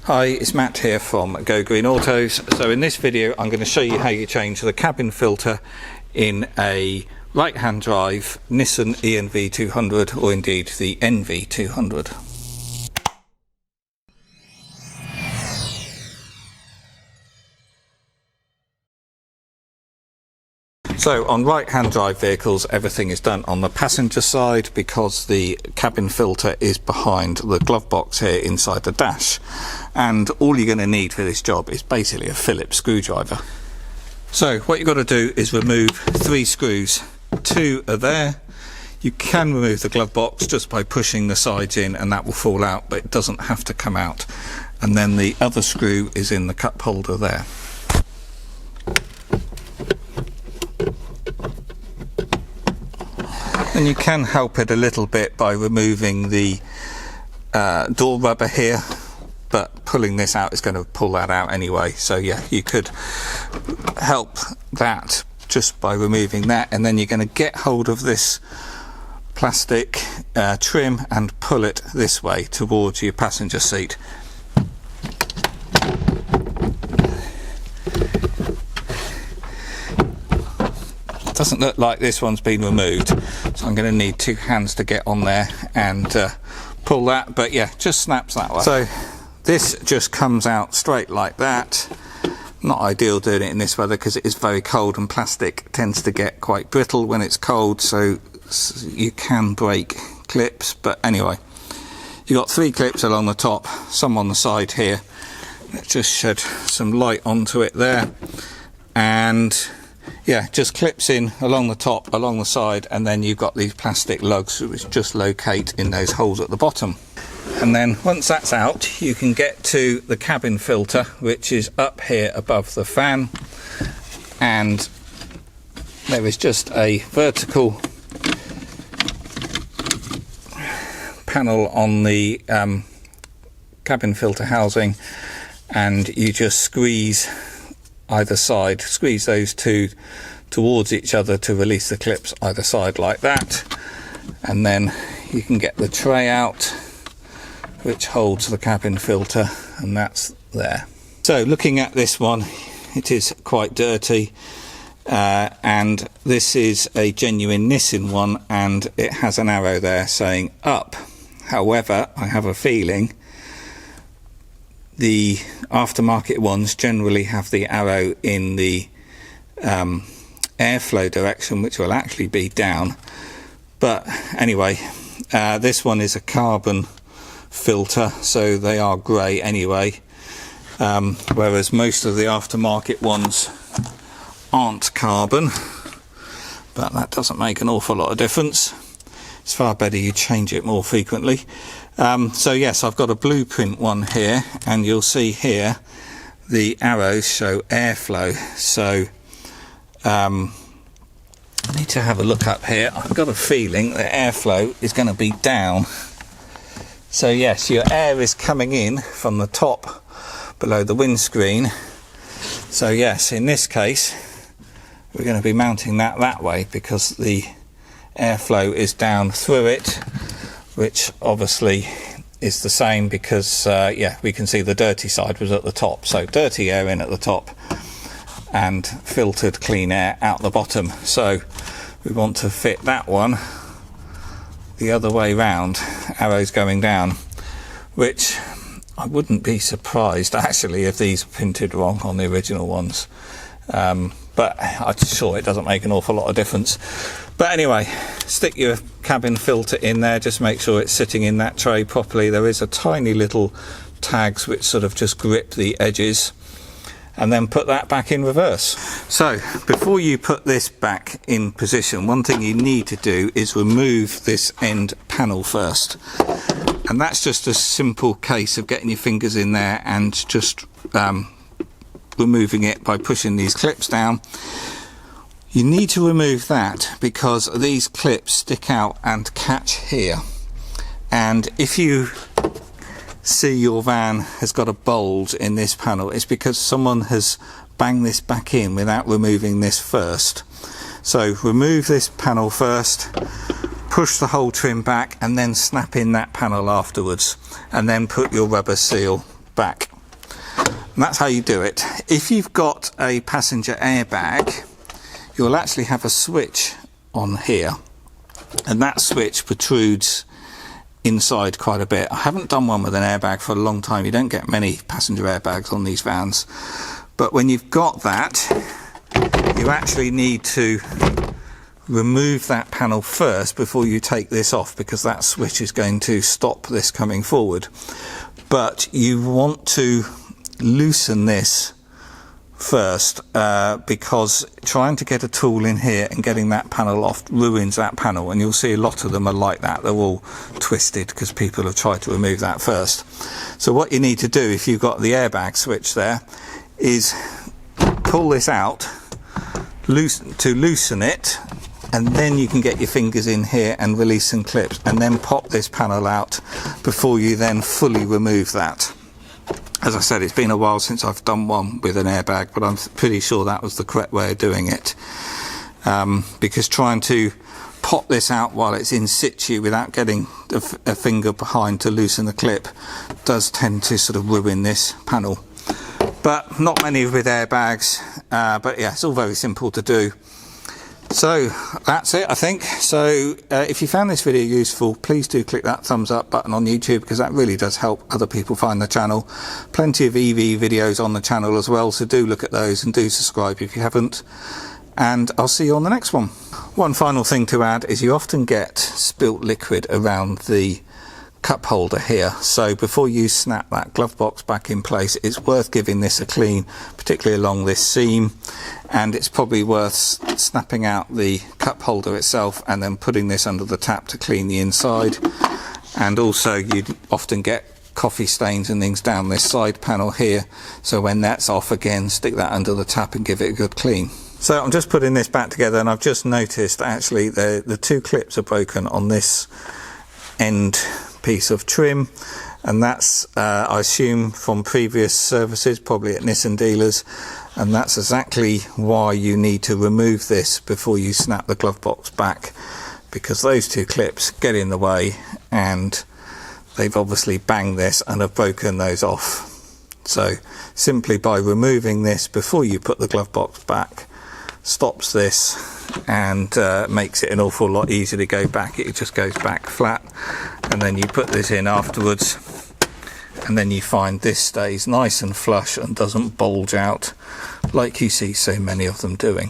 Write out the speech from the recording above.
Hi, it's Matt here from Go Green Autos. So in this video I'm going to show you how you change the cabin filter in a right hand drive Nissan E-NV200 or indeed the NV200. So on right hand drive vehicles everything is done on the passenger side because the cabin filter is behind the glove box here inside the dash, and all you're going to need for this job is basically a Phillips screwdriver. So what you've got to do is remove 3 screws. 2 are there. You can remove the glove box just by pushing the sides in and that will fall out, but it doesn't have to come out. And then the other screw is in the cup holder there. And you can help it a little bit by removing the door rubber here, but pulling this out is going to pull that out anyway. So yeah, you could help that just by removing that, and then you're going to get hold of this plastic trim and pull it this way towards your passenger seat. Doesn't look like this one's been removed, so I'm going to need 2 hands to get on there and pull that, but yeah, just snaps that way. So this just comes out straight like that. Not ideal doing it in this weather because it is very cold and plastic tends to get quite brittle when it's cold, so you can break clips. But anyway, you've got 3 clips along the top, some on the side here. Let's just shed some light onto it there, and yeah, just clips in along the top, along the side, and then you've got these plastic lugs which just locate in those holes at the bottom. And then once that's out, you can get to the cabin filter, which is up here above the fan, and there is just a vertical panel on the cabin filter housing, and you just squeeze either side, squeeze those 2 towards each other to release the clips either side like that, and then you can get the tray out which holds the cabin filter, and that's there. So looking at this one, it is quite dirty, and this is a genuine Nissan one, and it has an arrow there saying up. However, I have a feeling the aftermarket ones generally have the arrow in the airflow direction, which will actually be down. But anyway, this one is a carbon filter, so they are grey anyway, whereas most of the aftermarket ones aren't carbon, but that doesn't make an awful lot of difference. It's far better you change it more frequently. So yes, I've got a blueprint one here, and you'll see here the arrows show airflow. So I need to have a look up here. I've got a feeling that airflow is going to be down. So yes, your air is coming in from the top below the windscreen. So yes, in this case we're going to be mounting that way because the airflow is down through it, which obviously is the same because yeah, we can see the dirty side was at the top, so dirty air in at the top and filtered clean air out the bottom. So we want to fit that one the other way round, arrows going down, which I wouldn't be surprised actually if these are printed wrong on the original ones, but I'm sure it doesn't make an awful lot of difference. But anyway, stick your cabin filter in there, just make sure it's sitting in that tray properly. There is a tiny little tags which sort of just grip the edges, and then put that back in reverse. So before you put this back in position, one thing you need to do is remove this end panel first, and that's just a simple case of getting your fingers in there and just removing it by pushing these clips down. You need to remove that because these clips stick out and catch here, and if you see your van has got a bulge in this panel, it's because someone has banged this back in without removing this first. So remove this panel first, push the whole trim back, and then snap in that panel afterwards, and then put your rubber seal back. And that's how you do it. If you've got a passenger airbag, you'll actually have a switch on here, and that switch protrudes inside quite a bit. I haven't done one with an airbag for a long time. You don't get many passenger airbags on these vans, but when you've got that, you actually need to remove that panel first before you take this off, because that switch is going to stop this coming forward. But you want to loosen this first, because trying to get a tool in here and getting that panel off ruins that panel, and you'll see a lot of them are like that. They're all twisted because people have tried to remove that first. So what you need to do, if you've got the airbag switch there, is pull this out, loosen it, and then you can get your fingers in here and release some clips, and then pop this panel out before you then fully remove that. As I said, it's been a while since I've done one with an airbag, but I'm pretty sure that was the correct way of doing it. Because trying to pop this out while it's in situ without getting a finger behind to loosen the clip does tend to sort of ruin this panel. But not many with airbags, but yeah, it's all very simple to do. So that's it, I think. So if you found this video useful, please do click that thumbs up button on YouTube, because that really does help other people find the channel. Plenty of EV videos on the channel as well, so do look at those and do subscribe if you haven't. And I'll see you on the next one. One final thing to add is you often get spilt liquid around the cup holder here, so before you snap that glove box back in place, it's worth giving this a clean, particularly along this seam, and it's probably worth snapping out the cup holder itself and then putting this under the tap to clean the inside. And also you often get coffee stains and things down this side panel here, so when that's off again, stick that under the tap and give it a good clean. So I'm just putting this back together, and I've just noticed actually the two clips are broken on this end piece of trim, and that's I assume from previous services, probably at Nissan dealers, and that's exactly why you need to remove this before you snap the glove box back, because those two clips get in the way and they've obviously banged this and have broken those off. So simply by removing this before you put the glove box back stops this and makes it an awful lot easier to go back. It just goes back flat, and then you put this in afterwards, and then you find this stays nice and flush and doesn't bulge out like you see so many of them doing.